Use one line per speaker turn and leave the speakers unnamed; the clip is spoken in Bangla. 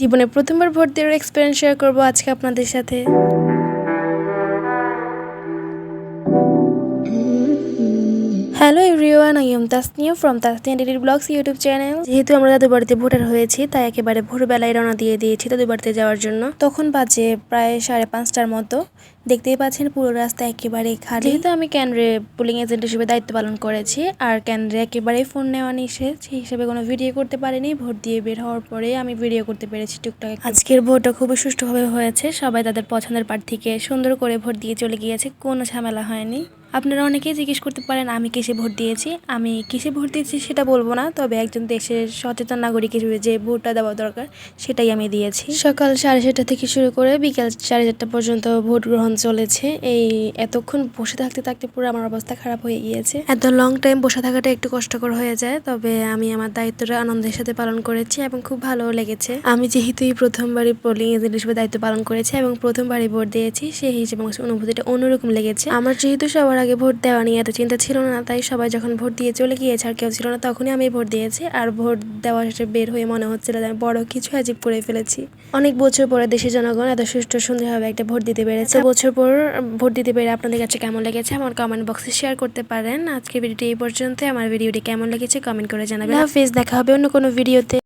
জীবনে প্রথমবার ভোট দেওয়ার এক্সপিরিয়েন্স শেয়ার করবো আজকে আপনাদের সাথে। Hello everyone, I am Tasnia from Tasnia daily blogs YouTube channel. যেহেতু আমরা দাদুর বাড়িতে ভোটার হয়েছি, তাই একেবারে ভোরবেলায় রওনা দিয়ে দিয়েছি দাদুর বাড়িতে যাওয়ার জন্য। তখন বাজে প্রায় 5:30টার মতো। দেখতেই পাচ্ছেন পুরো রাস্তা একেবারে খালি। যেহেতু আমি কেন্দ্রে পুলিং এজেন্ট হিসেবে দায়িত্ব পালন করেছি, আর কেন্দ্রে একেবারেই ফোন নেওয়া নিষেধ, সেই হিসেবে কোনো ভিডিও করতে পারিনি। ভোট দিয়ে বের হওয়ার পরে আমি ভিডিও করতে পেরেছি টুকটাক। আজকের ভোটটা খুবই সুষ্ঠুভাবে হয়েছে, সবাই তাদের পছন্দের প্রার্থীকে সুন্দর করে ভোট দিয়ে চলে গিয়েছে, কোনো ঝামেলা হয়নি। আপনারা অনেকেই জিজ্ঞেস করতে পারেন আমি কিসে ভোট দিয়েছি। আমি কিসে ভোট দিয়েছি সেটা বলবো না, তবে একজন দেশের সচেতন নাগরিক হিসেবে যে ভোটটা দেওয়া দরকার সেটাই আমি দিয়েছি। সকাল 7:30 থেকে শুরু করে বিকাল 4:30 পর্যন্ত ভোট গ্রহণ চলেছে। এই এতক্ষণ বসে থাকতে থাকতে পুরো আমার অবস্থা খারাপ হয়ে গিয়েছে। এত লং টাইম বসে থাকাটা একটু কষ্টকর হয়ে যায়, তবে আমি আমার দায়িত্বটা আনন্দের সাথে পালন করেছি এবং খুব ভালো লেগেছে। আমি যেহেতু এই প্রথমবারই পোলিং এজেন্ট হিসেবে দায়িত্ব পালন করেছি এবং প্রথমবারই ভোট দিয়েছি, সেই হিসেবে অনুভূতিটা অন্যরকম লেগেছে। আমার যেহেতু সবার আগে ভোট দেওয়া নিয়ে এত চিন্তা ছিল না, তাই সবাই যখন ভোট দিয়ে চলে গিয়েছে আর কেউ ছিল না, তখনই আমি ভোট দিয়েছি। আর ভোট দেওয়া শেষে বের হয়ে মনে হচ্ছিল যে আমি বড় কিছু অ্যাচিভ করে ফেলেছি। অনেক বছর পরে দেশের জনগণ এত সুষ্ঠু সুন্দরভাবে একটা ভোট দিতে পেরেছে। বছর পর ভোট দিতে পেরে আপনাদের কাছে কেমন লেগেছে আমার কমেন্ট বক্সে শেয়ার করতে পারেন। আজকে ভিডিওটি এই পর্যন্ত। আমার ভিডিওটি কেমন লেগেছে কমেন্ট করে জানাবেন। হাফেজ, দেখা হবে অন্য কোনো ভিডিওতে।